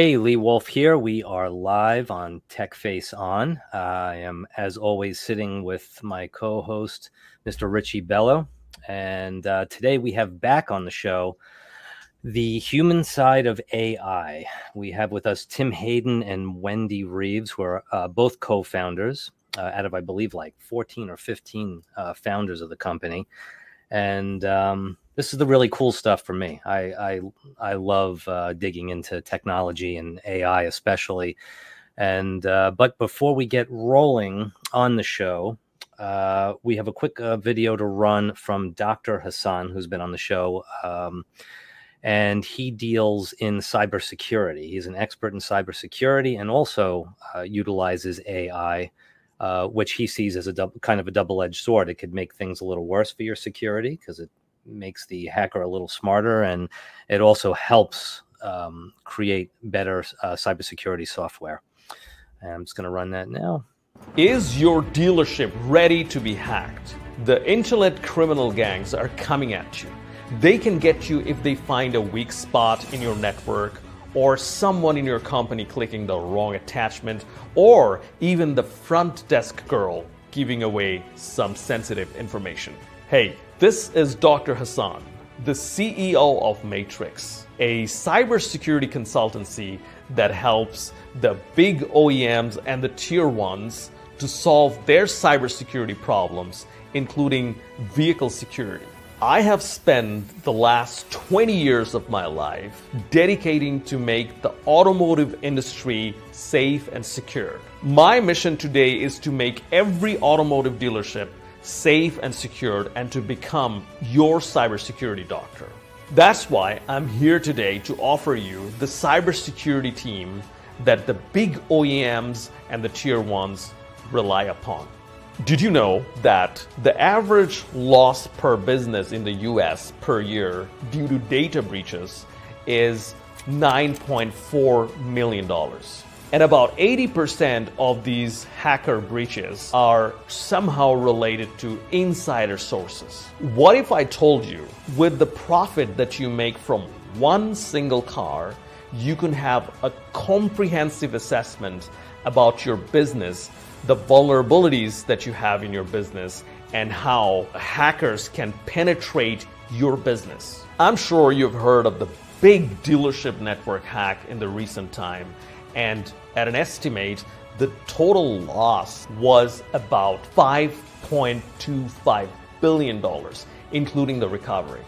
Hey, Lee Wolf here. We are live on Tech Face On. I am, as always, sitting with my co-host, Mr. Richie Bello. And today we have back on the show the human side of AI. We have with us Tim Hayden and Wendy Reeves, who are both co-founders out of, I believe, like 14 or 15 founders of the company. And this is the really cool stuff for me. I love digging into technology and AI especially. And but before we get rolling on the show, we have a quick video to run from Dr. Hassan, who's been on the show. And he deals in cybersecurity. He's an expert in cybersecurity and also utilizes AI, which he sees as a kind of a double-edged sword. It could make things a little worse for your security because it makes the hacker a little smarter, and it also helps create better cybersecurity software. And I'm just going to run that now. Is your dealership ready to be hacked? The internet criminal gangs are coming at you. They can get you if they find a weak spot in your network, or someone in your company clicking the wrong attachment, or even the front desk girl giving away some sensitive information. Hey, this is Dr. Hassan, the CEO of Matrix, a cybersecurity consultancy that helps the big OEMs and the tier ones to solve their cybersecurity problems, including vehicle security. I have spent the last 20 years of my life dedicating to make the automotive industry safe and secure. My mission today is to make every automotive dealership safe and secured and to become your cybersecurity doctor. That's why I'm here today to offer you the cybersecurity team that the big OEMs and the tier ones rely upon. Did you know that the average loss per business in the US per year due to data breaches is $9.4 million? And about 80% of these hacker breaches are somehow related to insider sources. What if I told you with the profit that you make from one single car, you can have a comprehensive assessment about your business, the vulnerabilities that you have in your business, and how hackers can penetrate your business. I'm sure you've heard of the big dealership network hack in the recent time, and at an estimate, the total loss was about $5.25 billion, including the recovery.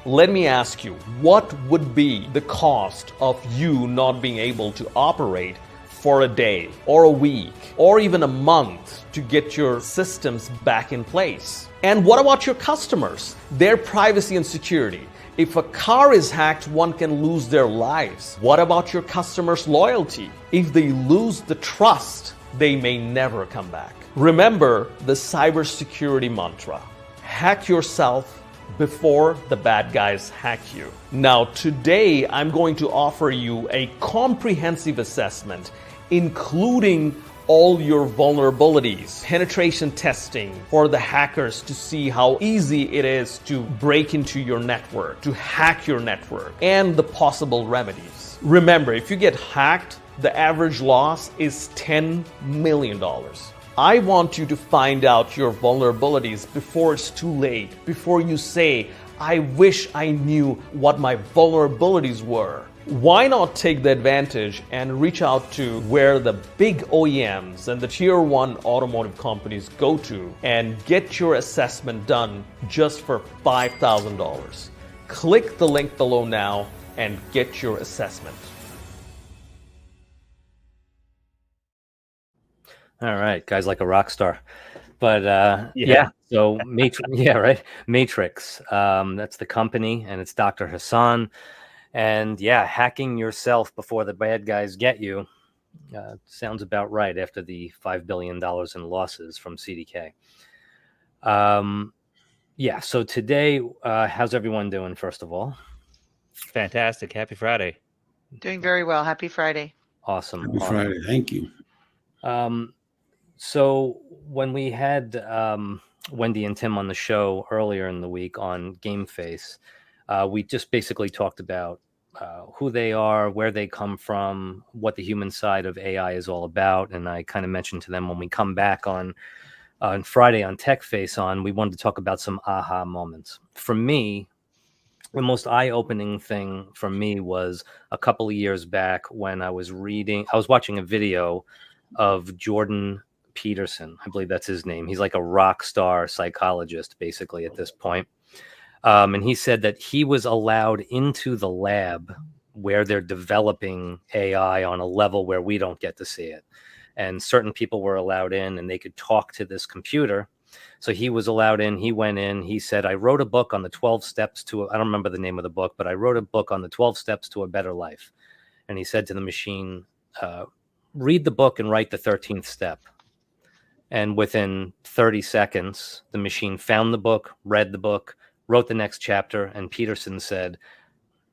Let me ask you, what would be the cost of you not being able to operate for a day or a week or even a month to get your systems back in place? And what about your customers, their privacy and security? If a car is hacked, one can lose their lives. What about your customers' loyalty? If they lose the trust, they may never come back. Remember the cybersecurity mantra: hack yourself before the bad guys hack you. Now, today I'm going to offer you a comprehensive assessment, including all your vulnerabilities, penetration testing for the hackers to see how easy it is to break into your network, to hack your network, and the possible remedies. Remember, if you get hacked, the average loss is $10 million. I want you to find out your vulnerabilities before it's too late, before you say, I wish I knew what my vulnerabilities were. Why not take the advantage and reach out to where the big OEMs and the tier one automotive companies go to and get your assessment done just for $5,000. Click the link below now and get your assessment. All right, guys, like a rock star. But yeah, so Matrix. That's the company, and it's Dr. Hassan. And yeah, hacking yourself before the bad guys get you sounds about right after the $5 billion in losses from CDK. Yeah, so today, how's everyone doing, first of all? Fantastic. Happy Friday. Doing very well. Happy Friday. Awesome. Happy Friday. Thank you. So when we had Wendy and Tim on the show earlier in the week on Game Face, we just basically talked about who they are, where they come from, what the human side of AI is all about. And I kind of mentioned to them when we come back on Friday on Tech Face On, we wanted to talk about some aha moments. For me, the most eye-opening thing for me was a couple of years back when I was watching a video of Jordan Peterson. I believe that's his name. He's like a rock star psychologist, basically, at this point. And he said that he was allowed into the lab where they're developing AI on a level where we don't get to see it. And certain people were allowed in and they could talk to this computer. So he was allowed in. He went in. He said, I wrote a book on the 12 steps I don't remember the name of the book, but I wrote a book on the 12 steps to a better life. And he said to the machine, read the book and write the 13th step. And within 30 seconds, the machine found the book, read the book, wrote the next chapter. And Peterson said,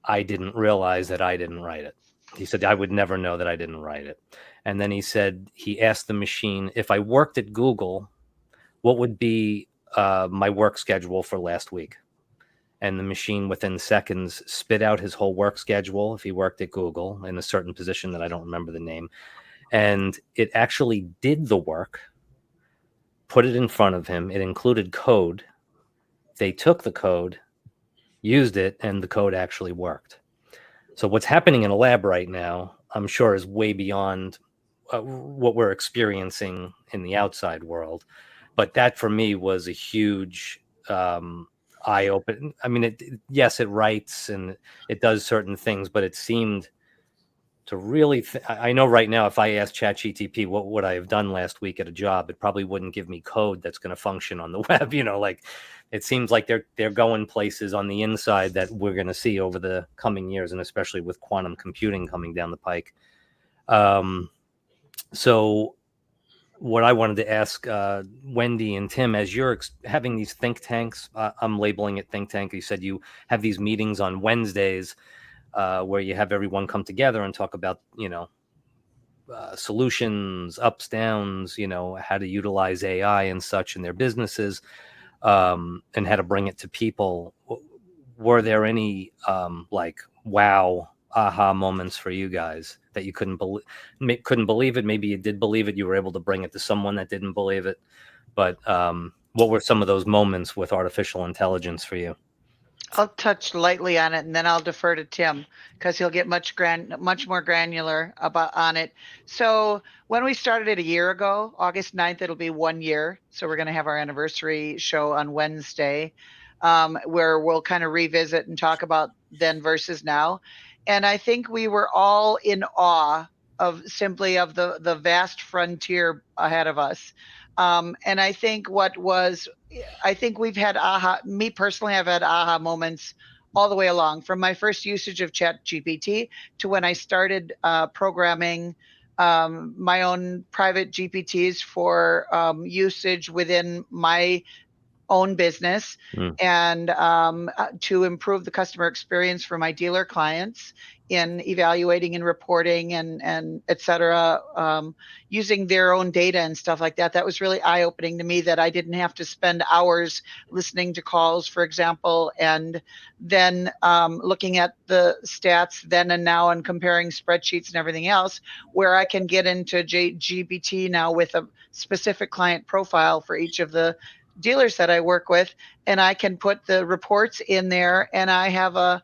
I didn't realize that I didn't write it. He said, I would never know that I didn't write it. And then he said, he asked the machine, if I worked at Google, what would be my work schedule for last week? And the machine within seconds spit out his whole work schedule if he worked at Google in a certain position that I don't remember the name. And it actually did the work, put it in front of him. It included code. They took the code, used it, and the code actually worked. So what's happening in a lab right now, I'm sure, is way beyond what we're experiencing in the outside world. But that for me was a huge eye open. I mean, yes, it writes and it does certain things, but it seemed to really. I know right now, if I asked ChatGTP what would I have done last week at a job, it probably wouldn't give me code that's going to function on the web. Like it seems like they're going places on the inside that we're going to see over the coming years, and especially with quantum computing coming down the pike. So what I wanted to ask Wendy and Tim, as you're having these think tanks, I'm labeling it think tank. You said you have these meetings on Wednesdays where you have everyone come together and talk about, solutions, ups, downs, how to utilize AI and such in their businesses, and how to bring it to people. Were there any wow, aha moments for you guys that you couldn't believe it? Maybe you did believe it. You were able to bring it to someone that didn't believe it. But what were some of those moments with artificial intelligence for you? I'll touch lightly on it and then I'll defer to Tim because he'll get much more granular on it. So when we started it a year ago, August 9th, it'll be 1 year. So we're going to have our anniversary show on Wednesday, where we'll kind of revisit and talk about then versus now. And I think we were all in awe of the vast frontier ahead of us. And I think we've had me personally, I've had aha moments all the way along from my first usage of ChatGPT to when I started programming my own private GPTs for usage within my own business and to improve the customer experience for my dealer clients in evaluating and reporting and et cetera, using their own data and stuff like that. That was really eye-opening to me that I didn't have to spend hours listening to calls, for example, and then looking at the stats then and now and comparing spreadsheets and everything else, where I can get into GPT now with a specific client profile for each of the dealers that I work with, and I can put the reports in there, and I have an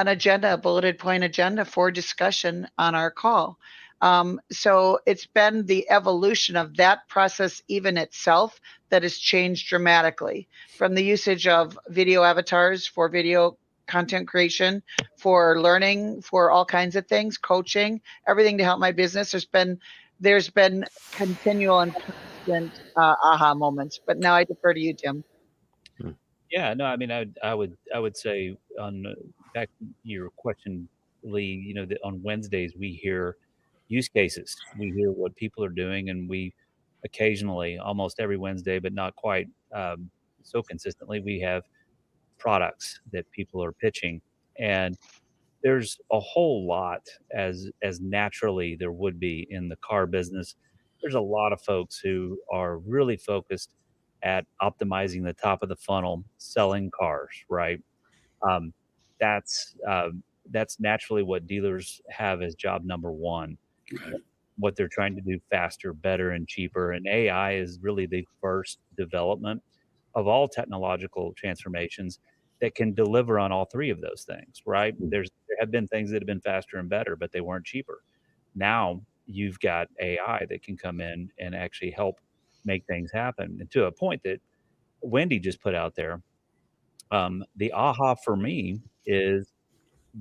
agenda, a bulleted point agenda for discussion on our call. So it's been the evolution of that process even itself that has changed dramatically from the usage of video avatars for video content creation, for learning, for all kinds of things, coaching, everything to help my business. There's been continual and constant aha moments. But now I defer to you, Tim. Yeah, no, I mean, I would say on back to your question, Lee. That on Wednesdays we hear use cases, we hear what people are doing, and we occasionally, almost every Wednesday, but not quite so consistently, we have products that people are pitching, and there's a whole lot as naturally there would be in the car business. There's a lot of folks who are really focused at optimizing the top of the funnel, selling cars, right? Um, that's that's naturally what dealers have as job number one. What they're trying to do faster, better, and cheaper. And AI is really the first development of all technological transformations that can deliver on all three of those things, right? There have been things that have been faster and better, but they weren't cheaper. Now you've got AI that can come in and actually help make things happen. And to a point that Wendy just put out there, the aha for me is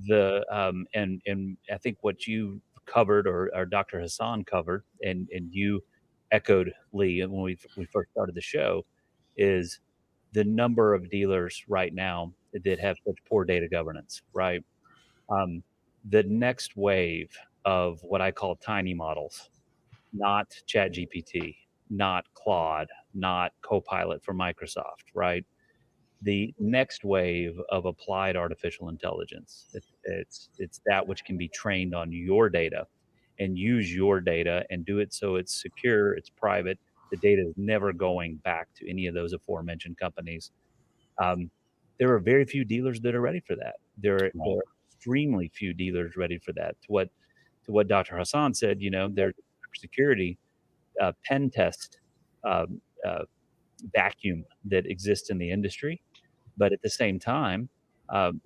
and I think what you covered, or Dr. Hassan covered, and you echoed, Lee, when we first started the show, is the number of dealers right now that have such poor data governance, right? Um, the next wave of what I call tiny models, not ChatGPT, not Claude, not Copilot for Microsoft, right? The next wave of applied artificial intelligence. It's that which can be trained on your data and use your data and do it so it's secure, it's private. The data is never going back to any of those aforementioned companies. Um, there are very few dealers that are ready for that. There are extremely few dealers ready for that. To what Dr. Hassan said, there's security pen test um, uh, vacuum that exists in the industry. But at the same time,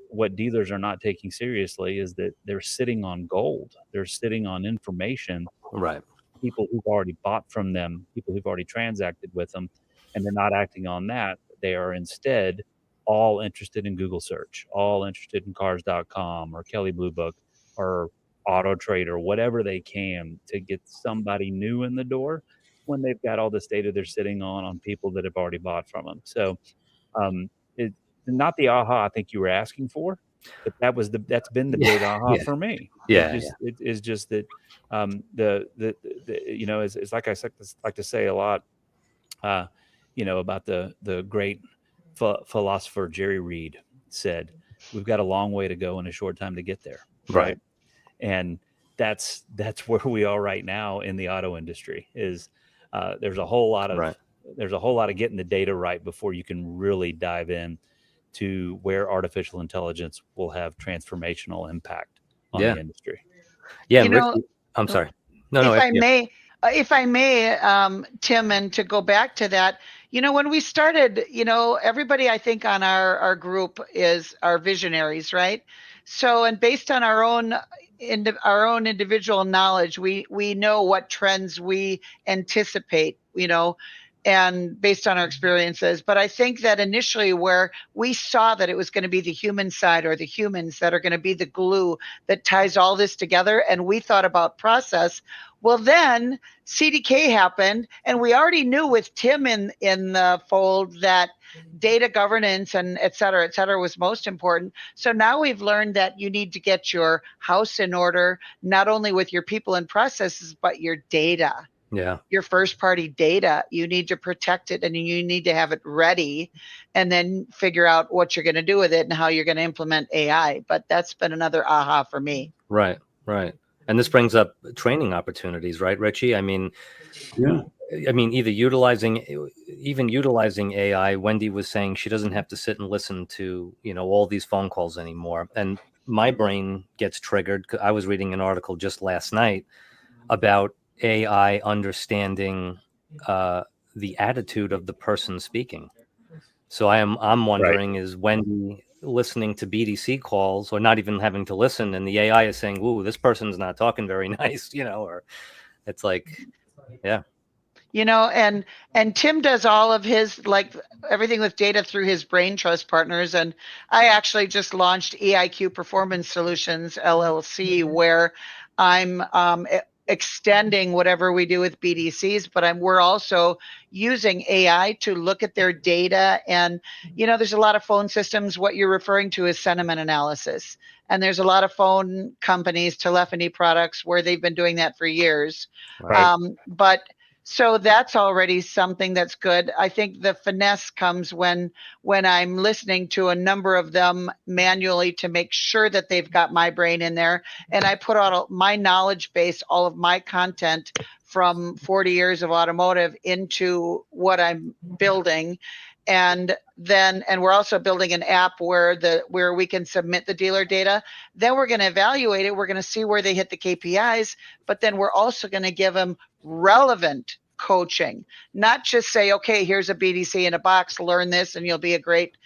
what dealers are not taking seriously is that they're sitting on gold. They're sitting on information, Right. people who've already bought from them, people who've already transacted with them, and they're not acting on that. They are instead all interested in Google search, all interested in cars.com or Kelley Blue Book or Auto Trader, whatever they can to get somebody new in the door when they've got all this data they're sitting on people that have already bought from them. So it's not the aha I think you were asking for, but that's been the big aha Yeah. for me. Yeah. It is just that the it's like I like to say a lot, about the great philosopher Jerry Reed said, we've got a long way to go and a short time to get there, right? And that's where we are right now in the auto industry. Is there's a whole lot of Right. getting the data right before you can really dive in to where artificial intelligence will have transformational impact on Yeah. the industry. Yeah. You And know, Richie, I'm sorry. No, if I yeah. may, Tim, and to go back to that, when we started, everybody I think on our group is our visionaries, right? So, and based on our own individual knowledge, we know what trends we anticipate, and based on our experiences. But I think that initially, where we saw that it was going to be the human side or the humans that are going to be the glue that ties all this together, and we thought about process. Well, then CDK happened, and we already knew with Tim in the fold that data governance and et cetera, was most important. So now we've learned that you need to get your house in order, not only with your people and processes, but your data. Yeah. Your first party data, you need to protect it and you need to have it ready, and then figure out what you're going to do with it and how you're going to implement AI. But that's been another aha for me. Right. And this brings up training opportunities, right, Richie? I mean, either utilizing AI. Wendy was saying she doesn't have to sit and listen to, all these phone calls anymore. And my brain gets triggered. I was reading an article just last night about AI understanding the attitude of the person speaking. So I'm wondering, is Wendy listening to BDC calls or not even having to listen, and the AI is saying, "Ooh, this person's not talking very nice," or it's like, yeah. And Tim does all of his, like, everything with data through his brain trust partners. And I actually just launched EIQ Performance Solutions LLC, where I'm extending whatever we do with BDCs, but we're also using AI to look at their data. And there's a lot of phone systems. What you're referring to is sentiment analysis, and there's a lot of phone companies, telephony products, where they've been doing that for years. Right. But so that's already something that's good. I think the finesse comes when I'm listening to a number of them manually to make sure that they've got my brain in there. And I put out my knowledge base, all of my content from 40 years of automotive into what I'm building. and we're also building an app where we can submit the dealer data. Then we're going to evaluate it. We're going to see where they hit the KPIs, but then we're also going to give them relevant coaching, not just say, okay, here's a BDC in a box, learn this and you'll be a great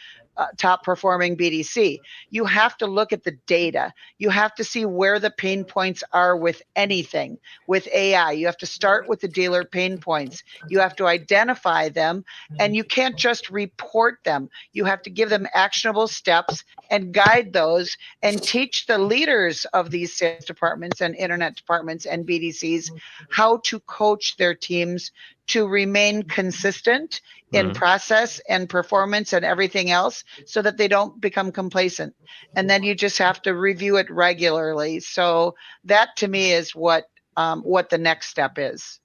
top performing BDC. You have to look at the data. You have to see where the pain points are with anything. With AI, you have to start with the dealer pain points. You have to identify them, and you can't just report them. You have to give them actionable steps and guide those and teach the leaders of these sales departments and internet departments and BDCs how to coach their teams to remain consistent in process and performance and everything else, so that they don't become complacent. And then you just have to review it regularly. So that to me is what the next step is.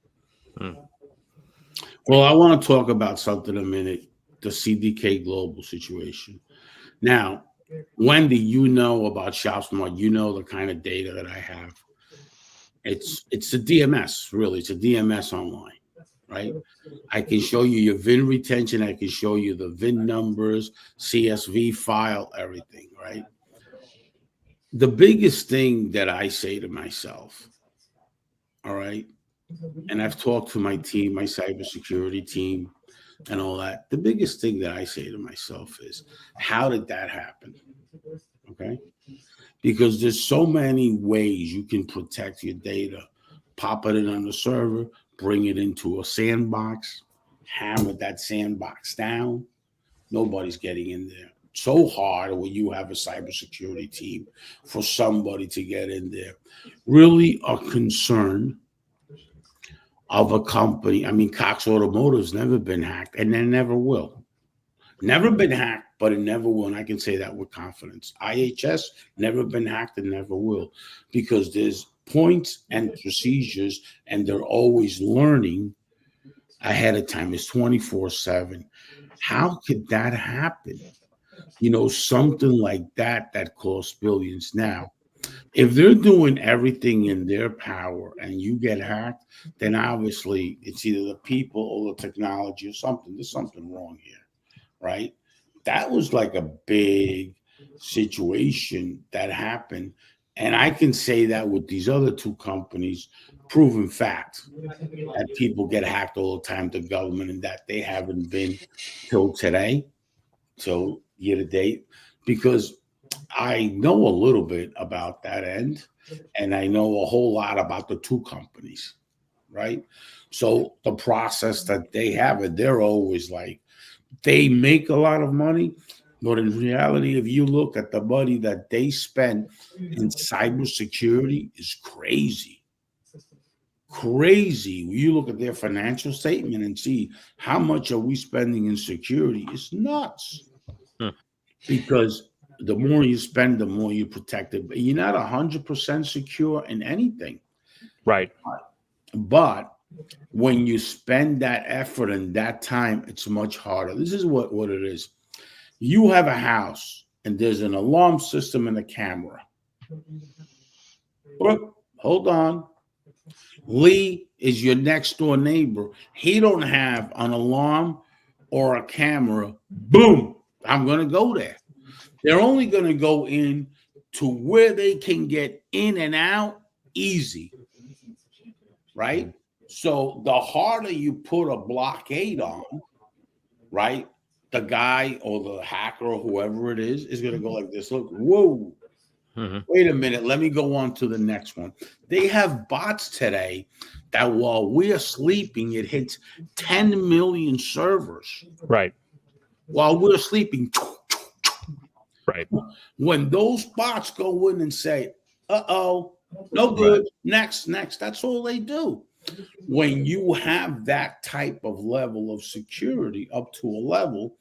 Well, I want to talk about something a minute, the CDK Global situation. Now, Wendy, you know about ShopSmart. You know the kind of data that I have. It's a DMS, really. It's a DMS online, right? I can show you your VIN retention. I can show you the VIN numbers, CSV file, everything, right? The biggest thing that I say to myself, all right, and I've talked to my team, my cybersecurity team, and all that. The biggest thing that I say to myself is, how did that happen? Okay. Because there's so many ways you can protect your data. Pop it in on the server, bring it into a sandbox, hammer that sandbox down. Nobody's getting in there. So hard when you have a cybersecurity team for somebody to get in there. Really a concern of a company. I mean, Cox Automotive's never been hacked, and they never will. Never been hacked, but it never will. And I can say that with confidence. IHS, never been hacked and never will, because there's points and procedures, and they're always learning ahead of time. It's 24/7. How could that happen? You know, something like that costs billions. Now, if they're doing everything in their power and you get hacked, then obviously it's either the people or the technology or something. There's something wrong here, right? That was like a big situation that happened. And I can say that with these other two companies, proven fact that people get hacked all the time, the government, and that they haven't been till today, till year to date, because I know a little bit about that end, and I know a whole lot about the two companies, right? So the process that they have, it, they're always like, they make a lot of money, but in reality, if you look at the money that they spend in cybersecurity, is crazy. Crazy. You look at their financial statement and see how much are we spending in security. It's nuts. Because the more you spend, the more you protect it. But you're not 100% secure in anything. Right. But when you spend that effort and that time, it's much harder. This is what it is. You have a house and there's an alarm system and a camera. But hold on. Lee is your next door neighbor. He don't have an alarm or a camera. Boom. I'm going to go there. They're only going to go in to where they can get in and out easy, right? So the harder you put a blockade on, right, the guy or the hacker or whoever it is going to go like this. Look, whoa, wait a minute. Let me go on to the next one. They have bots today that while we're sleeping, it hits 10 million servers. Right. While we're sleeping. Right. When those bots go in and say, uh-oh, no good, next, that's all they do. When you have that type of level of security up to a level,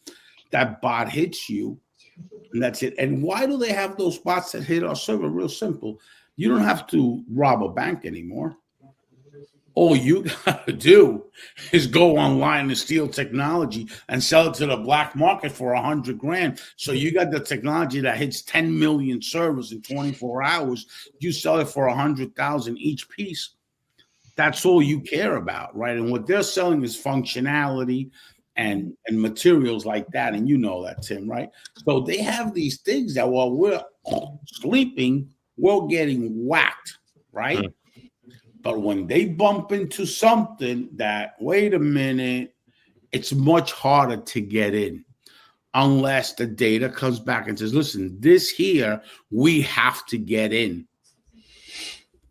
that bot hits you, and that's it. And why do they have those bots that hit our server? Real simple. You don't have to rob a bank anymore. All you got to do is go online and steal technology and sell it to the black market for $100,000. So you got the technology that hits 10 million servers in 24 hours. You sell it for $100,000 each piece. That's all you care about, right? And what they're selling is functionality and materials like that. And you know that, Tim, right? So they have these things that while we're sleeping, we're getting whacked, right? But when they bump into something that, wait a minute, it's much harder to get in unless the data comes back and says, listen, this here, we have to get in.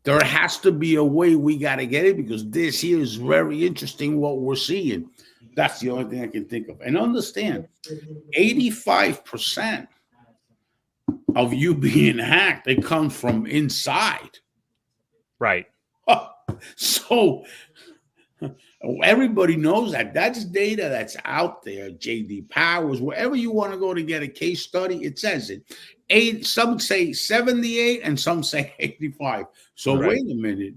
There has to be a way we got to get in because this here is very interesting what we're seeing. That's the only thing I can think of. And understand, 85% of you being hacked, it comes from inside. Right. So everybody knows that. That's data that's out there. JD Powers, wherever you want to go to get a case study, it says it. Some say 78 and some say 85. So Right. wait a minute.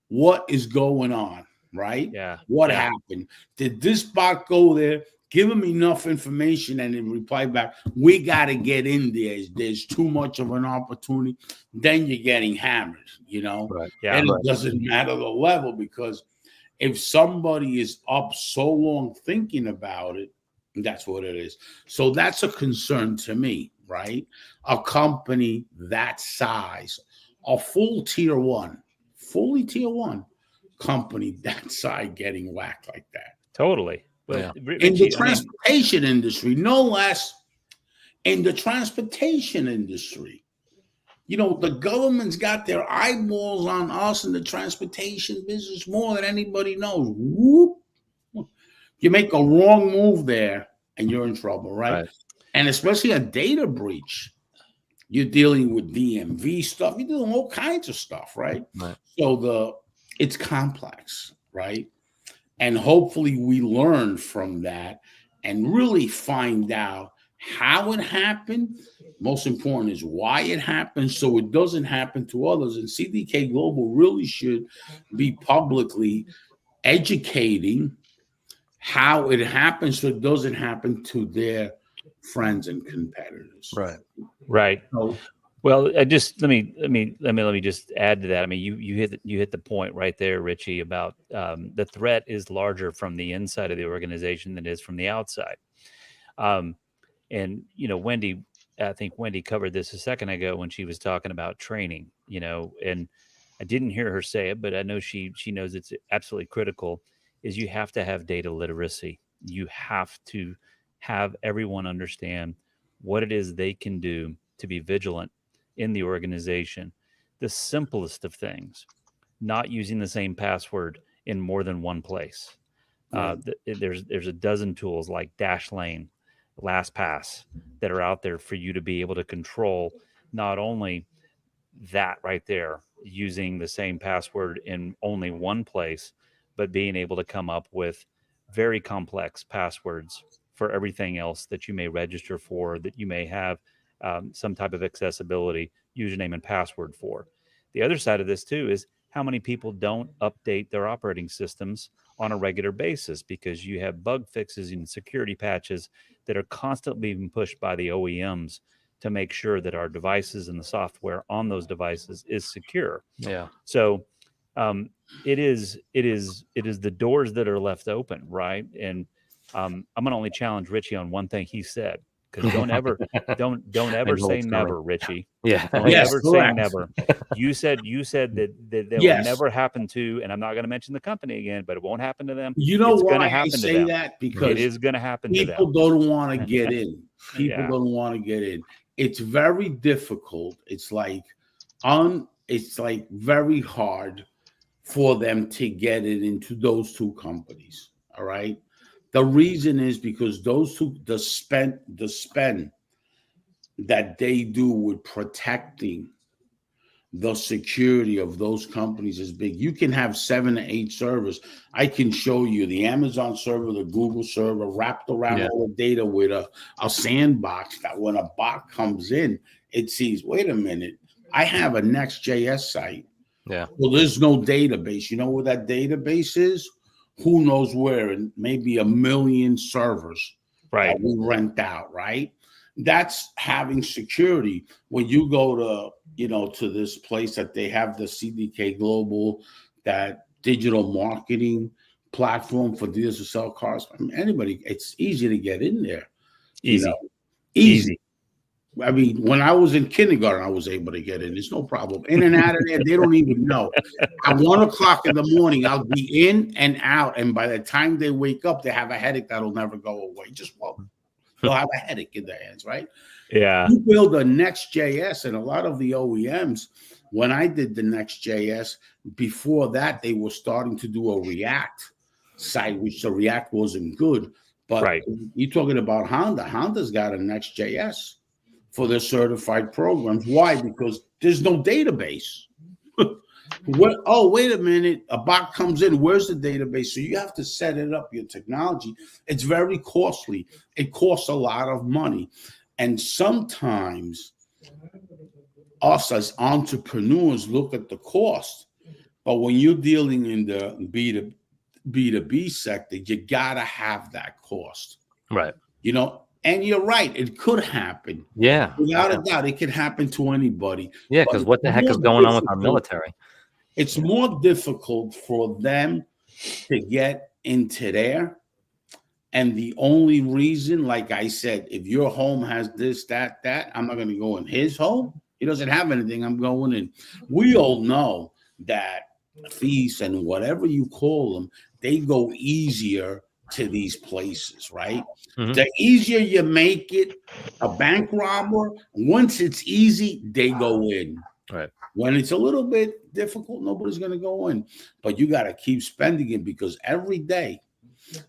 What is going on? Right? Yeah. What Yeah. happened? Did this bot go there? Give them enough information and then reply back. We got to get in there. There's too much of an opportunity. Then you're getting hammered, you know? Right. Yeah. And it doesn't matter the level because if somebody is up so long thinking about it, that's what it is. So that's a concern to me, right? A company that size, a full fully tier one company that size getting whacked like that. Totally. But Yeah. In the Richie, transportation industry, no less. In the transportation industry, you know, the government's got their eyeballs on us in the transportation business more than anybody knows. Whoop. You make a wrong move there and you're in trouble, right? And especially a data breach. You're dealing with DMV stuff. You're doing all kinds of stuff, right? So it's complex, right? And hopefully we learn from that and really find out how it happened. Most important is why it happened so it doesn't happen to others. And CDK Global really should be publicly educating how it happens so it doesn't happen to their friends and competitors. Right. So, well, I just let me just add to that. I mean, you hit the point right there, Richie, about the threat is larger from the inside of the organization than it is from the outside. And you know, Wendy, I think Wendy covered this a second ago when she was talking about training. You know, and I didn't hear her say it, but I know she knows it's absolutely critical. Is you have to have data literacy. You have to have everyone understand what it is they can do to be vigilant in the organization. The simplest of things, not using the same password in more than one place. There's a dozen tools like Dashlane, LastPass that are out there for you to be able to control not only that right there, using the same password in only one place, but being able to come up with very complex passwords for everything else that you may register for, that you may have some type of accessibility username and password for. The other side of this too is how many people don't update their operating systems on a regular basis because you have bug fixes and security patches that are constantly being pushed by the OEMs to make sure that our devices and the software on those devices is secure. Yeah. So it is the doors that are left open, right? And I'm gonna only challenge Richie on one thing he said, because don't ever say never, Richie. Yeah. Don't Yes, ever correct. say never. You said that will Yes. never happen to, and I'm not going to mention the company again, but it won't happen to them. You know It's why gonna I happen to say them. that? Because It is going to happen to them. people don't want to get in. People Yeah. don't want to get in. It's very difficult. It's like very hard for them to get it into those two companies. All right. The reason is because those two, the spend that they do with protecting the security of those companies is big. You can have 7 to 8 servers. I can show you the Amazon server, the Google server, wrapped around all the data with a sandbox that when a bot comes in, it sees, wait a minute, I have a Next.js site. Yeah. Well, there's no database. You know where that database is? Who knows where? And maybe 1 million servers Right. that we rent out, right? That's having security. When you go to, to this place that they have the CDK Global, that digital marketing platform for dealers to sell cars. I mean, anybody, it's easy to get in there. Easy. Easy. I mean, when I was in kindergarten, I was able to get in. There's no problem. In and out of there, they don't even know. At 1 o'clock in the morning, I'll be in and out. And by the time they wake up, they have a headache that'll never go away. Just won't. They'll have a headache in their hands, right? Yeah. You build a Next.js, and a lot of the OEMs, when I did the Next.js, before that, they were starting to do a React site, which the React wasn't good. But Right. you're talking about Honda. Honda's got a Next.js for their certified programs. Why? Because there's no database. Oh, wait a minute. A bot comes in. Where's the database? So you have to set it up, your technology. It's very costly. It costs a lot of money. And sometimes us as entrepreneurs look at the cost. But when you're dealing in the B2B sector, you got to have that cost. Right. You know, and you're right. It could happen. Yeah. Without a doubt, it can happen to anybody. Yeah, because what the heck is going on with our military? It's more difficult for them to get into there. And the only reason, like I said, if your home has this, that, I'm not going to go in his home. He doesn't have anything. I'm going in. We all know that thieves and whatever you call them, they go easier to these places, right? Mm-hmm. The easier you make it, a bank robber, once it's easy, they go in. Right. When it's a little bit difficult, nobody's going to go in. But you got to keep spending it, because every day,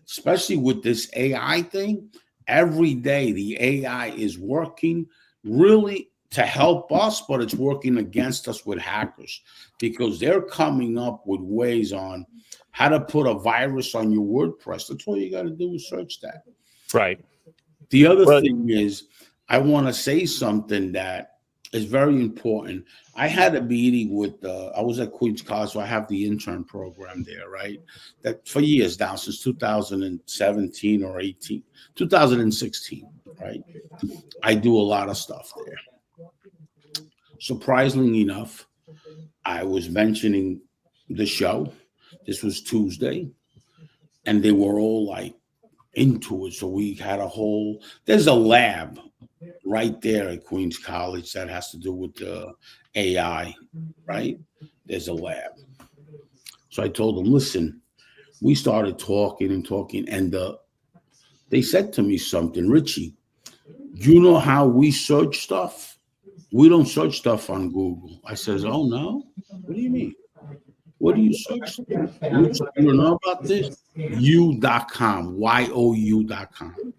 especially with this AI thing, every day the AI is working really to help us, but it's working against us with hackers, because they're coming up with ways on how to put a virus on your WordPress. That's all you got to do is search that. Right. The other thing is, I want to say something that is very important. I had a meeting with, I was at Queens College, so I have the intern program there, right? That for years now, since 2017 or 18, 2016, right? I do a lot of stuff there. Surprisingly enough, I was mentioning the show. This was Tuesday, and they were all like into it. So we had there's a lab right there at Queens College that has to do with the AI, right? There's a lab. So I told them, listen, we started talking, and they said to me something, Richie, you know how we search stuff? We don't search stuff on Google. I says, oh, no? What do you mean? What do you search? You don't know about this? You.com, YOU.com.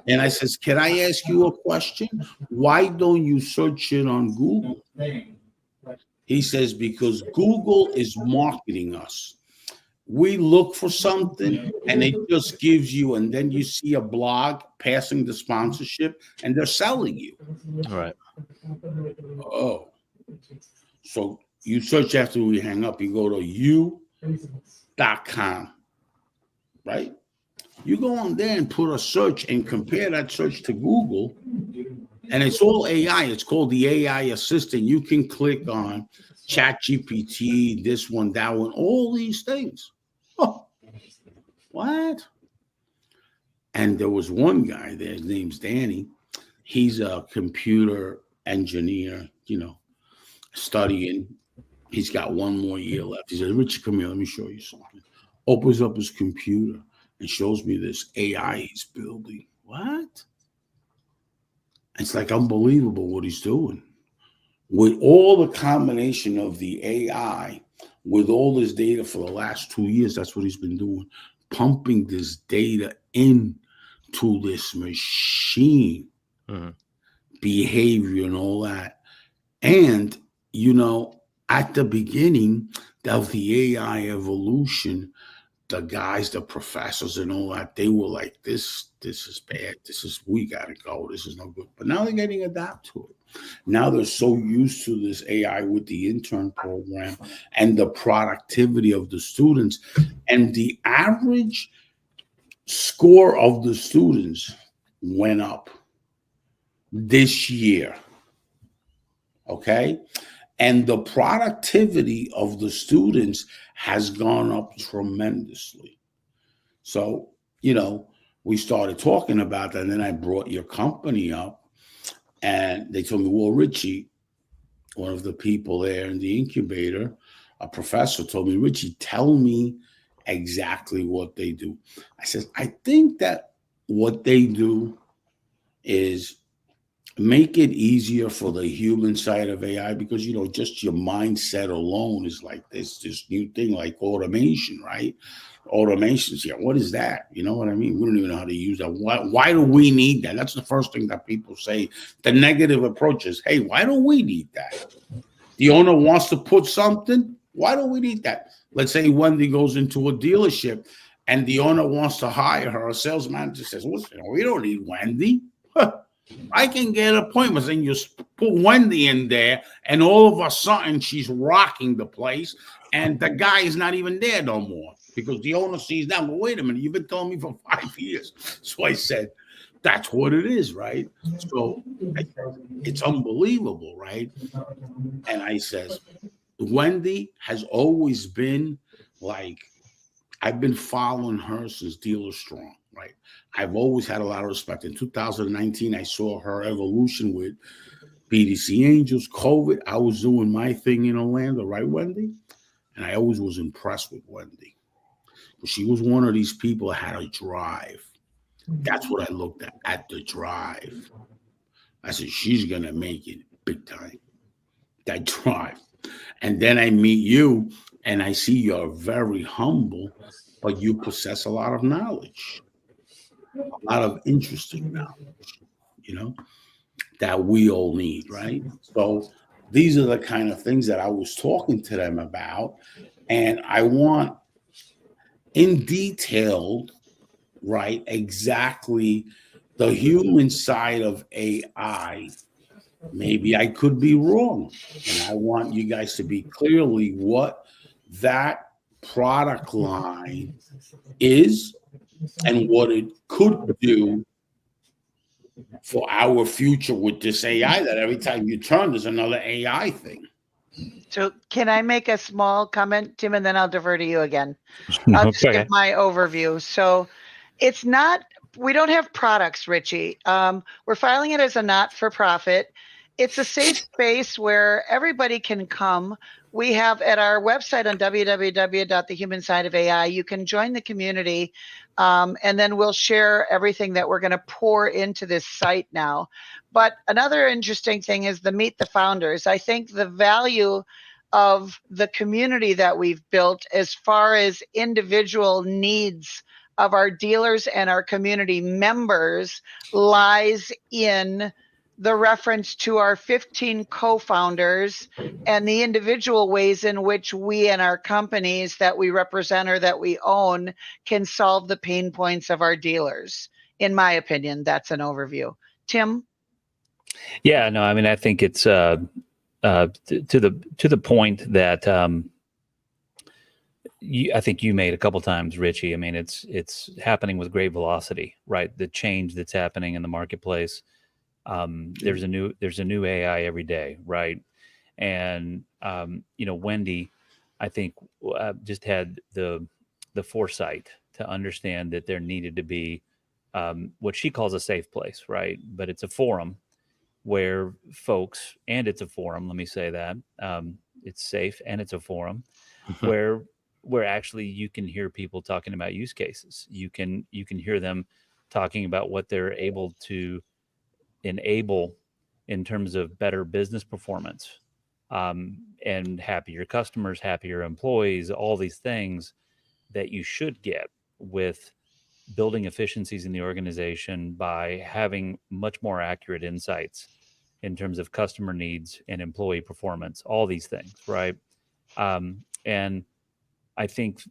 And I says, can I ask you a question? Why don't you search it on Google? He says, because Google is marketing us. We look for something and it just gives you, and then you see a blog passing the sponsorship and they're selling you. All right. Oh. So you search after we hang up, you go to you.com, right? You go on there and put a search and compare that search to Google, and it's all AI. It's called the AI assistant. You can click on ChatGPT, this one, that one, all these things. Oh, what? And there was one guy there, his name's Danny. He's a computer engineer, studying. He's got one more year left. He says, Richie, come here, let me show you something. Opens up his computer and shows me this AI he's building. What? It's like unbelievable what he's doing. With all the combination of the AI, with all this data for the last 2 years, that's what he's been doing, pumping this data into this machine, behavior and all that. And, at the beginning of the AI evolution, the guys, the professors and all that, they were like, this is bad. We got to go. This is no good. But now they're getting adapted to it. Now they're so used to this AI with the intern program and the productivity of the students. And the average score of the students went up this year. Okay? And the productivity of the students has gone up tremendously. So, we started talking about that, and then I brought your company up, and they told me, well, Richie, one of the people there in the incubator, a professor, told me, Richie, tell me exactly what they do. I said, I think that what they do is make it easier for the human side of AI, because just your mindset alone is like this new thing like automation, right? Automations, yeah, what is that? You know what I mean? We don't even know how to use that. Why do we need that? That's the first thing that people say. The negative approach is, hey, why don't we need that? The owner wants to put something. Why do we need that? Let's say Wendy goes into a dealership and the owner wants to hire her. A sales manager says, well, we don't need Wendy. I can get appointments, and you put Wendy in there, and all of a sudden she's rocking the place, and the guy is not even there no more because the owner sees that. Well, wait a minute, you've been telling me for 5 years. So I said, that's what it is, right? So it's unbelievable, right? And I says, Wendy has always been like, I've been following her since Dealer Strong, right? I've always had a lot of respect. In 2019, I saw her evolution with BDC Angels, COVID. I was doing my thing in Orlando, right, Wendy? And I always was impressed with Wendy. She was one of these people that had a drive. That's what I looked at the drive. I said, she's going to make it big time. That drive. And then I meet you, and I see you're very humble, but you possess a lot of knowledge, a lot of interesting knowledge, that we all need, right? So these are the kind of things that I was talking to them about. And I want in detail, right, exactly the human side of AI. Maybe I could be wrong. And I want you guys to be clearly what that product line is and what it could do for our future with this AI, that every time you turn, there's another AI thing. So can I make a small comment, Tim, and then I'll defer to you again? I'll just give my overview. So it's not, we don't have products, Richie. We're filing it as a not-for-profit. It's a safe space where everybody can come. We have at our website on www.thehumansideofai, you can join the community, and then we'll share everything that we're going to pour into this site now. But another interesting thing is the Meet the Founders. I think the value of the community that we've built as far as individual needs of our dealers and our community members lies in the reference to our 15 co-founders and the individual ways in which we and our companies that we represent or that we own can solve the pain points of our dealers. In my opinion, that's an overview. Tim? Yeah, no, I mean, I think it's to the point that I think you made a couple times, Richie. I mean, it's happening with great velocity, right? The change that's happening in the marketplace. There's a new AI every day, right? And Wendy, I think, just had the foresight to understand that there needed to be what she calls a safe place, right? But it's a forum where folks, and it's a forum. Let me say that it's safe and it's a forum where actually you can hear people talking about use cases. You can hear them talking about what they're able to enable in terms of better business performance, and happier customers, happier employees, all these things that you should get with building efficiencies in the organization by having much more accurate insights in terms of customer needs and employee performance, all these things, right? And I think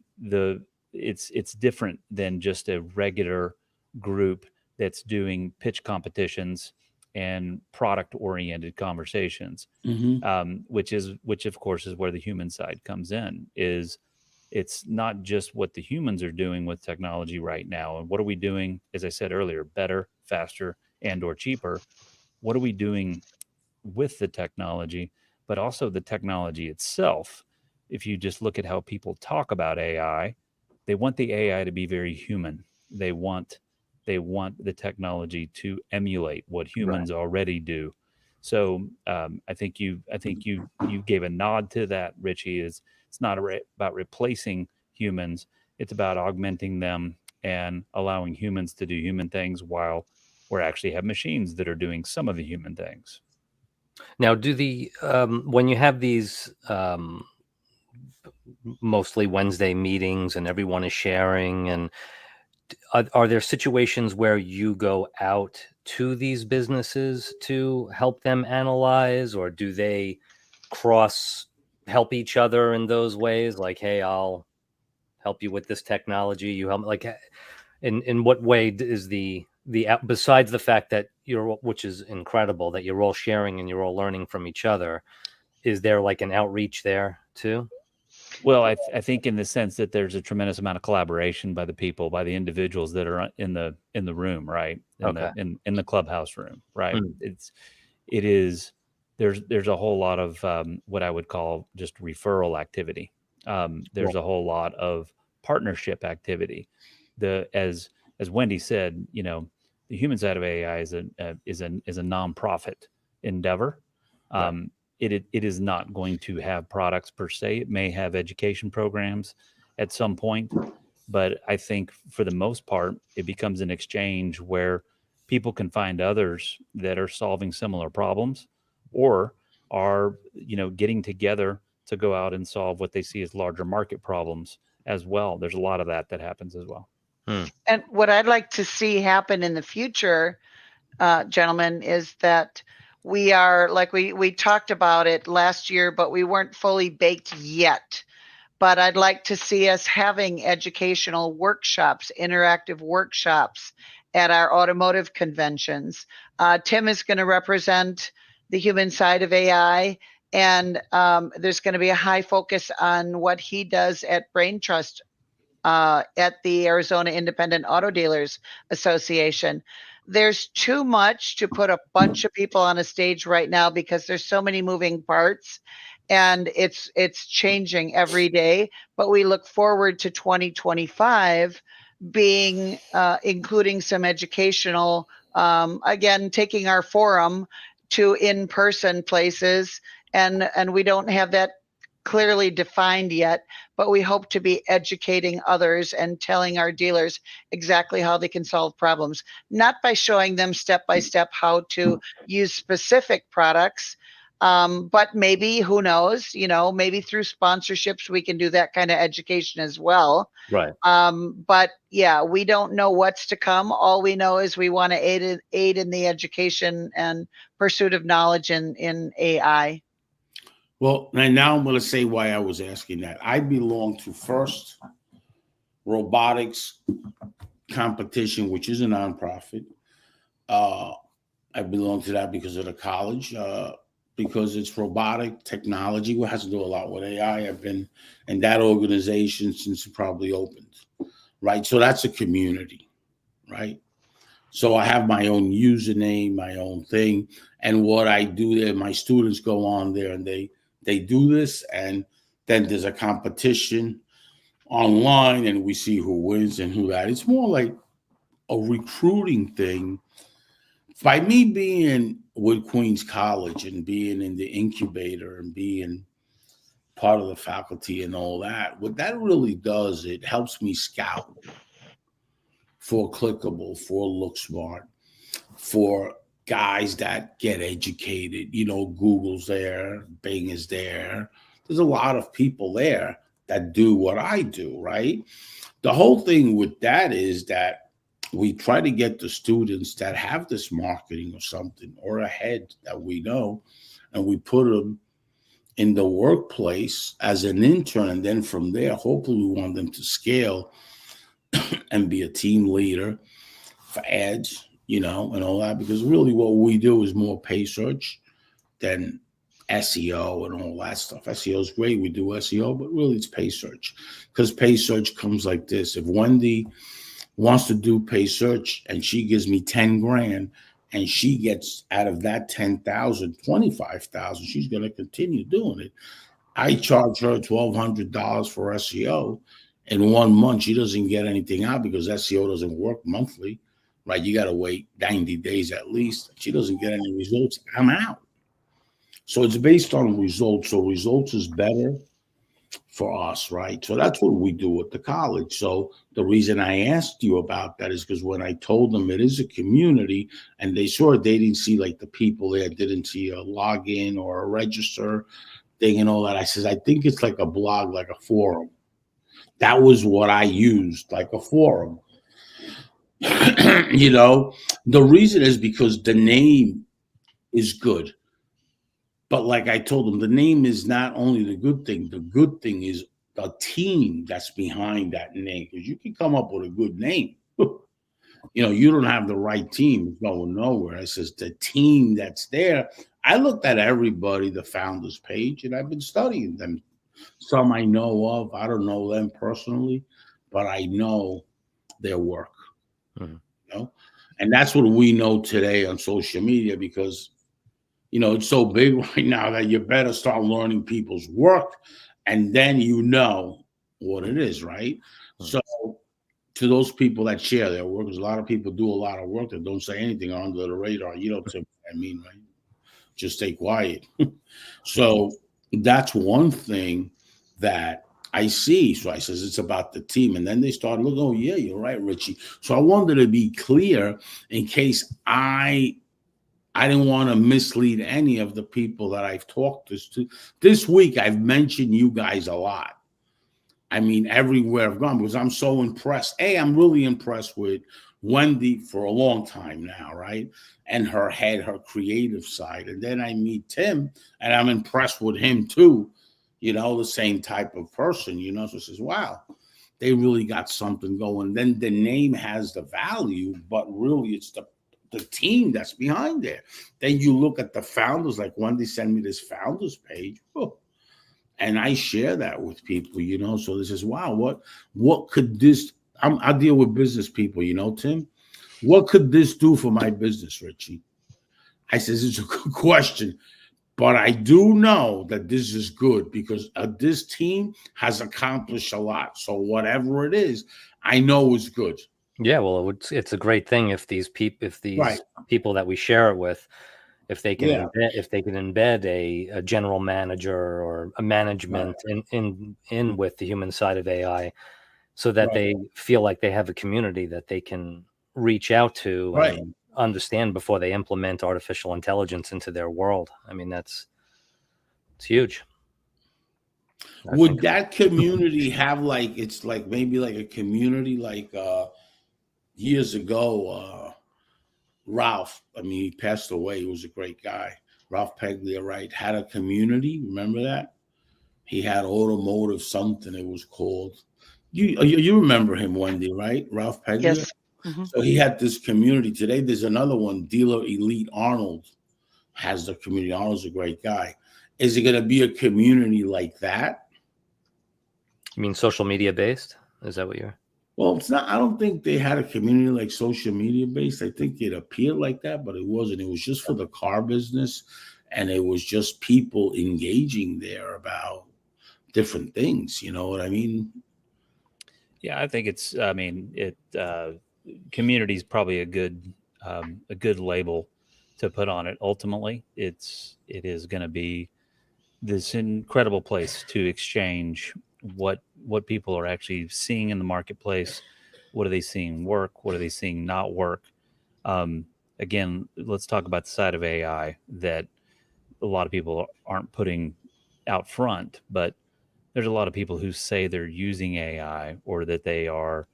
it's different than just a regular group that's doing pitch competitions and product oriented conversations, which of course is where the human side comes in. It's not just what the humans are doing with technology right now, and what are we doing, as I said earlier, better, faster, and or cheaper. What are we doing with the technology? but also the technology itself. If you just look at how people talk about AI, they want the AI to be very human. They want the technology to emulate what humans already do. So I think you gave a nod to that, Richie. Is it's not about replacing humans; it's about augmenting them and allowing humans to do human things while we actually have machines that are doing some of the human things. Now, do when you have these mostly Wednesday meetings and everyone is sharing, and are there situations where you go out to these businesses to help them analyze, or do they cross help each other in those ways? Like, hey, I'll help you with this technology. You help. Like, in what way is the besides the fact that which is incredible that you're all sharing and you're all learning from each other, is there like an outreach there too? Well, I think in the sense that there's a tremendous amount of collaboration by the people, by the individuals that are in the room, right? Okay. In the clubhouse room, right? Hmm. It is there's a whole lot of what I would call just referral activity. There's a whole lot of partnership activity. As Wendy said, the human side of AI is a nonprofit endeavor. Um, it is not going to have products per se. It may have education programs at some point, but I think for the most part, it becomes an exchange where people can find others that are solving similar problems or are, getting together to go out and solve what they see as larger market problems as well. There's a lot of that happens as well. And what I'd like to see happen in the future, gentlemen, is that we are like we talked about it last year, but we weren't fully baked yet. But I'd like to see us having educational workshops, interactive workshops at our automotive conventions. Tim is going to represent the human side of AI, and there's going to be a high focus on what he does at Brain Trust at the Arizona Independent Auto Dealers Association. There's too much to put a bunch of people on a stage right now because there's so many moving parts and it's changing every day. But we look forward to 2025 being including some educational, again, taking our forum to in-person places, and we don't have that clearly defined yet, but we hope to be educating others and telling our dealers exactly how they can solve problems, not by showing them step by step how to use specific products, but maybe, who knows, maybe through sponsorships we can do that kind of education as well. Right. But yeah, we don't know what's to come. All we know is we want to aid in the education and pursuit of knowledge in AI. Well, and now I'm going to say why I was asking that. I belong to First Robotics Competition, which is a nonprofit. I belong to that because of the college, because it's robotic technology, which has to do a lot with AI. I've been in that organization since it probably opened, right? So that's a community, right? So I have my own username, my own thing. And what I do there, my students go on there and they do this, and then there's a competition online and we see who wins and who that. It's more like a recruiting thing. By me being with Queens College and being in the incubator and being part of the faculty and all that, what that really does, it helps me scout for Clickable, for Look Smart, for guys that get educated. Google's there, Bing is there. There's a lot of people there that do what I do, right? The whole thing with that is that we try to get the students that have this marketing or something or a head that we know, and we put them in the workplace as an intern. And then from there, hopefully we want them to scale and be a team leader for ads, and all that, because really what we do is more pay search than SEO and all that stuff. SEO is great. We do SEO, but really it's pay search, because pay search comes like this. If Wendy wants to do pay search and she gives me 10 grand and she gets out of that 10,000, 25,000. She's going to continue doing it. I charge her $1,200 for SEO. In 1 month, she doesn't get anything out because SEO doesn't work monthly, right? You got to wait 90 days at least. She doesn't get any results. I'm out. So it's based on results. So results is better for us, right? So that's what we do at the college. So the reason I asked you about that is because when I told them it is a community and they saw it, they didn't see like the people there, didn't see a login or a register thing and all that. I says, I think it's like a blog, like a forum. That was what I used, like a forum. You know, the reason is because the name is good. But like I told them, the name is not only the good thing. The good thing is the team that's behind that name. Because you can come up with a good name. You know, you don't have the right team. It's going nowhere. I says the team that's there. I looked at everybody, the founders page, and I've been studying them. Some I know of. I don't know them personally, but I know their work. Mm-hmm. You know, and that's what we know today on social media because you know, it's so big right now that you better start learning people's work and then you know what it is, right? Hmm. So to those people that share their work, because a lot of people do a lot of work that don't say anything under the radar. You know what I mean, right? Just stay quiet. So that's one thing that I see. So I says it's about the team. And then they start looking, oh yeah, you're right, Richie. So I wanted to be clear in case I didn't want to mislead any of the people that I've talked to. This week, I've mentioned you guys a lot. I mean, everywhere I've gone because I'm so impressed. I'm really impressed with Wendy for a long time now, right? And her head, her creative side. And then I meet Tim, and I'm impressed with him too. You know, the same type of person, you know. So it says, wow, they really got something going. Then the name has the value, but really it's the team that's behind there. Then you look at the founders, like Wendy sent me this founders page, and I share that with people, you know. So this is wow, what could this? I deal with business people, you know, Tim. What could this do for my business, Richie? I says it's a good question, but I do know that this is good because this team has accomplished a lot. So whatever it is, I know is good. Yeah, well, it's a great thing if these Right. people that we share it with, if they can Yeah. embed a general manager or a management in with the human side of AI, so that Right. they feel like they have a community that they can reach out to Right. and understand before they implement artificial intelligence into their world. I mean, it's huge. I Would think. that community have like it's like maybe like a community like years ago Ralph, I mean he passed away, he was a great guy. Ralph Peglia, right, had a community, remember that? He had automotive something it was called. You remember him, Wendy, right? Ralph Peglia. Yes. Mhm. So he had this community. Today there's another one, Dealer Elite Arnold has the community. Arnold's a great guy. Is it going to be a community like that? You mean social media based? Is that what you're? Well, it's not. I don't think they had a community like social media based. I think it appeared like that, but it wasn't. It was just for the car business, and it was just people engaging there about different things. You know what I mean? Yeah, I think it's. I mean, community is probably a good label to put on it. Ultimately, it is going to be this incredible place to exchange what people are actually seeing in the marketplace. What are they seeing work? What are they seeing not work? Again, let's talk about the side of AI that a lot of people aren't putting out front, but there's a lot of people who say they're using AI or that they are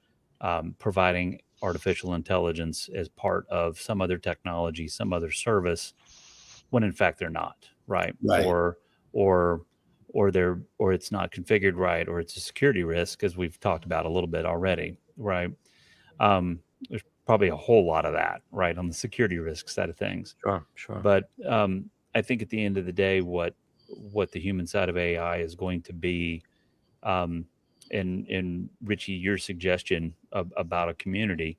providing artificial intelligence as part of some other technology, some other service, when in fact they're not, right? Right. Or or it's not configured right, or it's a security risk, as we've talked about a little bit already, right? There's probably a whole lot of that, right, on the security risk side of things. Sure. But I think at the end of the day, what the human side of AI is going to be, and Richie, your suggestion about a community,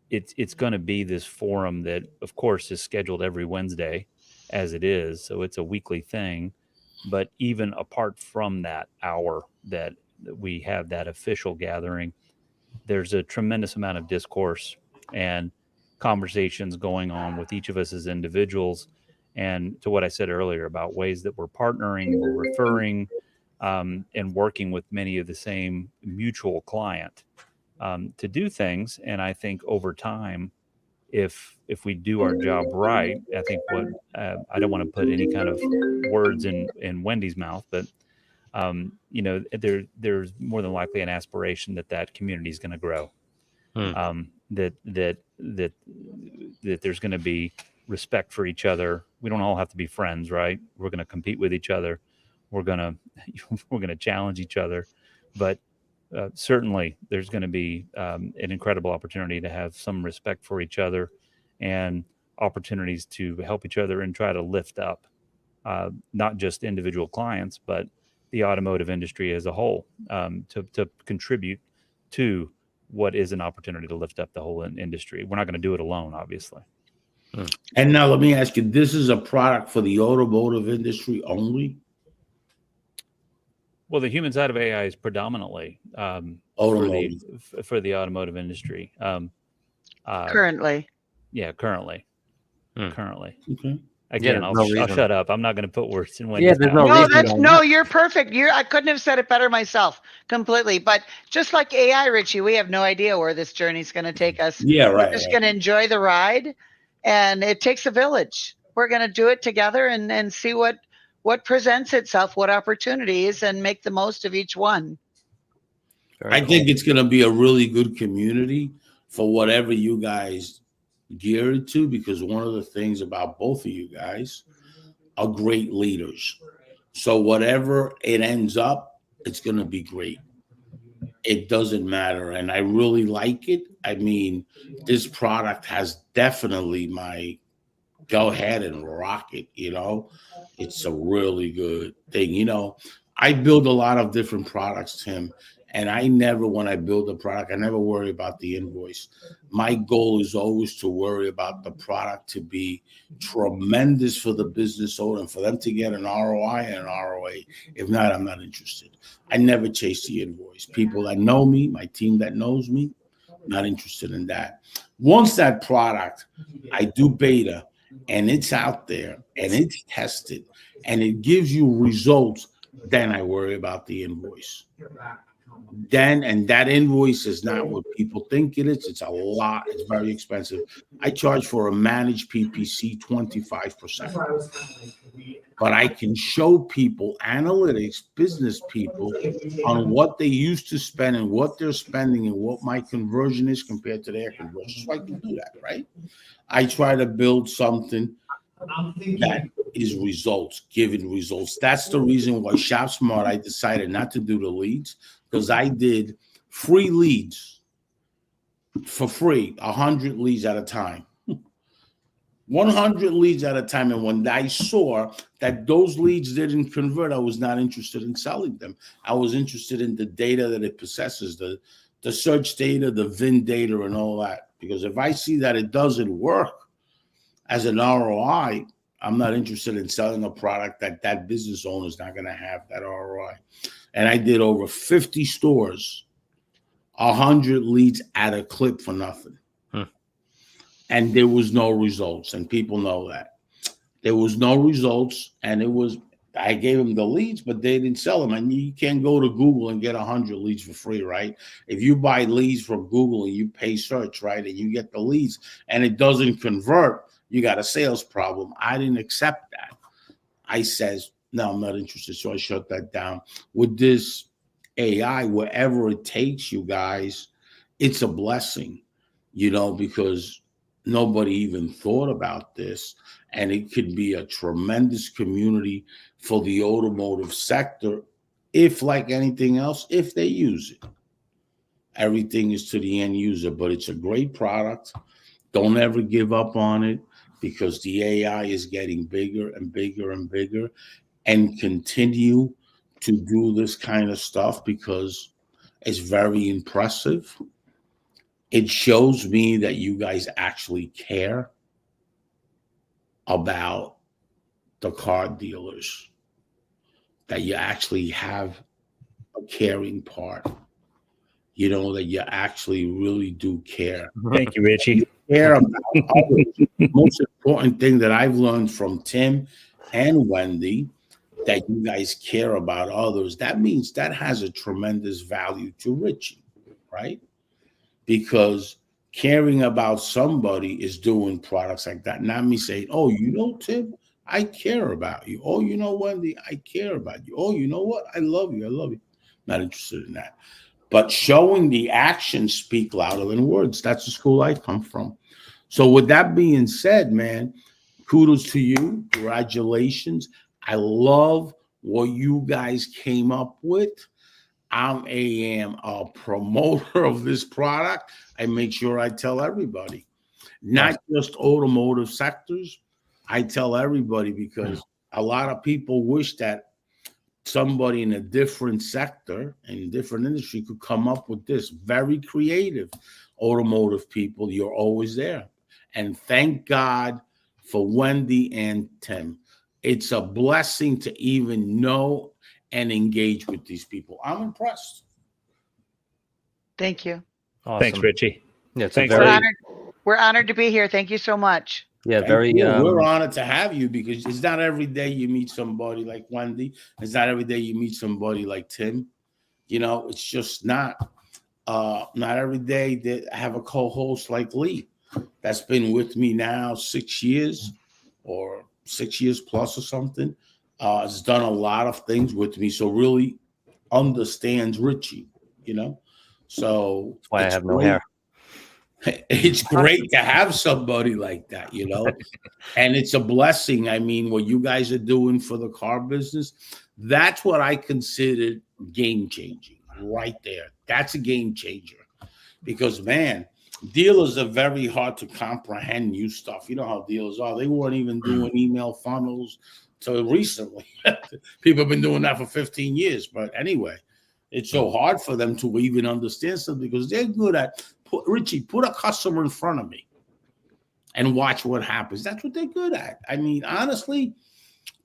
it's going to be this forum that, of course, is scheduled every Wednesday, as it is. So it's a weekly thing. But even apart from that hour that we have that official gathering, there's a tremendous amount of discourse and conversations going on with each of us as individuals. And to what I said earlier about ways that we're partnering, we're referring, and working with many of the same mutual client to do things. And I think over time, if we do our job right, I think what I don't want to put any kind of words in Wendy's mouth, but there's more than likely an aspiration that community is going to grow. That there's going to be respect for each other. We don't all have to be friends, right? We're going to compete with each other. We're going to we're going to challenge each other, but certainly there's going to be an incredible opportunity to have some respect for each other and opportunities to help each other and try to lift up not just individual clients, but the automotive industry as a whole, to contribute to what is an opportunity to lift up the whole industry. We're not going to do it alone, obviously. And now let me ask you, this is a product for the automotive industry only? Well, the human side of AI is predominantly for the automotive industry. Currently. Yeah, currently. Okay. Again, Yeah, I'll shut up. I'm not going to put words in Wendy's Yeah, there's mouth. no You're perfect. I couldn't have said it better myself, completely. But just like AI, Richie, we have no idea where this journey is going to take us. Yeah, right. We're just going to enjoy the ride, and it takes a village. We're going to do it together and see what presents itself, what opportunities, and make the most of each one. I think it's going to be a really good community for whatever you guys gear it to, because one of the things about both of you guys are great leaders. So whatever it ends up, it's going to be great. It doesn't matter. And I really like it. I mean, this product has definitely my go ahead and rock it. It's a really good thing. I build a lot of different products, Tim, and I never, when I build a product, I never worry about the invoice. My goal is always to worry about the product to be tremendous for the business owner and for them to get an ROI and an ROA. If not, I'm not interested. I never chase the invoice. People that know me, my team that knows me, not interested in that. Once that product, I do beta, and it's out there and it's tested and it gives you results, then I worry about the invoice. And that invoice is not what people think it is. It's a lot. It's very expensive. I charge for a managed PPC 25%. But I can show people, analytics, business people, on what they used to spend and what they're spending and what my conversion is compared to their conversion. So I can do that, right? I try to build something that is results, giving results. That's the reason why Shop Smart, I decided not to do the leads, because I did free leads for free, 100 leads at a time. 100 leads at a time. And when I saw that those leads didn't convert, I was not interested in selling them. I was interested in the data that it possesses, the search data, the VIN data, and all that. Because if I see that it doesn't work as an ROI, I'm not interested in selling a product that business owner is not going to have that ROI. And I did over 50 stores, 100 leads at a clip for nothing. And there was no results. And people know that. There was no results. And I gave them the leads, but they didn't sell them. And you can't go to Google and get 100 leads for free, right? If you buy leads from Google and you pay search, right, and you get the leads and it doesn't convert, you got a sales problem. I didn't accept that. I says, no, I'm not interested. So I shut that down. With this AI, wherever it takes you guys, it's a blessing, because nobody even thought about this. And it could be a tremendous community for the automotive sector if, like anything else, if they use it. Everything is to the end user, but it's a great product. Don't ever give up on it, because the AI is getting bigger and bigger and bigger, and continue to do this kind of stuff because it's very impressive. it shows me that you guys actually care about the car dealers, that you actually have a caring part, you know, that you actually really do care. Thank you, Richie. Care about others. The most important thing that I've learned from Tim and Wendy, that you guys care about others, that means that has a tremendous value to Richie, right? Because caring about somebody is doing products like that. Not me saying, oh, you know, Tim, I care about you. Oh, you know, Wendy, I care about you. Oh, you know what? I love you. I love you. Not interested in that. But showing the actions speak louder than words. That's the school I come from. So with that being said, man, kudos to you. Congratulations. I love what you guys came up with. I am a promoter of this product. I make sure I tell everybody, not just automotive sectors. I tell everybody because a lot of people wish that somebody in a different sector and a different industry could come up with this. Very creative automotive people. You're always there. And thank God for Wendy and Tim. It's a blessing to even know and engage with these people. I'm impressed. Thank you. Awesome. Thanks, Richie. Yeah, it's Thanks, a very, We're honored to be here. Thank you so much. yeah, Thank very. you. We're honored to have you because it's not every day you meet somebody like Wendy. It's not every day you meet somebody like Tim. You know, it's just not every day that I have a co-host like Lee that's been with me now 6 years or 6 years plus or something. Has done a lot of things with me, so really understands Richie, you know. So That's why I it's have no great. hair. It's great to have somebody like that, you know, and it's a blessing. I mean, what you guys are doing for the car business, that's what I consider game changing right there. That's a game changer because, man, dealers are very hard to comprehend new stuff. You know how dealers are. They weren't even doing email funnels till recently. People have been doing that for 15 years. But anyway, it's so hard for them to even understand something because they're good at Richie, put a customer in front of me and watch what happens. That's what they're good at. I mean, honestly,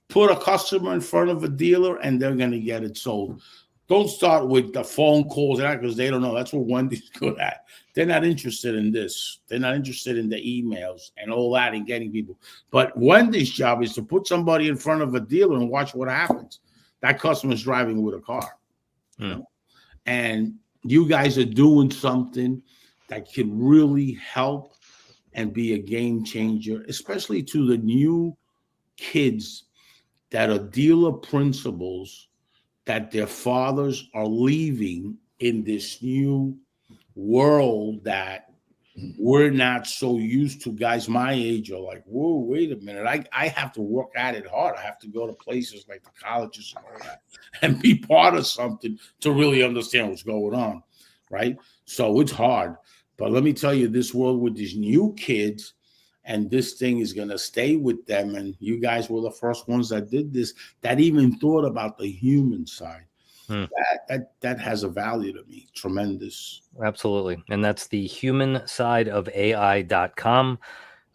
put a customer in front of a dealer and they're going to get it sold. Don't start with the phone calls because they don't know. That's what Wendy's good at. They're not interested in this. They're not interested in the emails and all that and getting people. But Wendy's job is to put somebody in front of a dealer and watch what happens. That customer's driving with a car. You know? And you guys are doing something that can really help and be a game changer, especially to the new kids that are dealer principals that their fathers are leaving in this new world that we're not so used to. Guys my age are like, whoa, wait a minute. I have to work at it hard. I have to go to places like the colleges and all that and be part of something to really understand what's going on, right? So it's hard. But let me tell you, this world with these new kids, and this thing is going to stay with them. And you guys were the first ones that did this, that even thought about the human side. That has a value to me. Tremendous. Absolutely. And that's the human side of AI.com,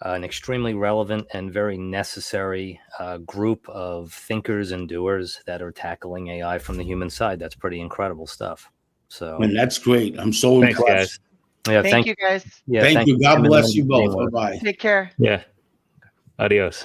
an extremely relevant and very necessary group of thinkers and doers that are tackling AI from the human side. That's pretty incredible stuff. So, And that's great. I'm so Thanks, impressed. guys. yeah, Thank you, guys. Yeah, Thank you. God Tim and bless Wendy you for being both. with us. Bye-bye. Take care. Yeah. Adios.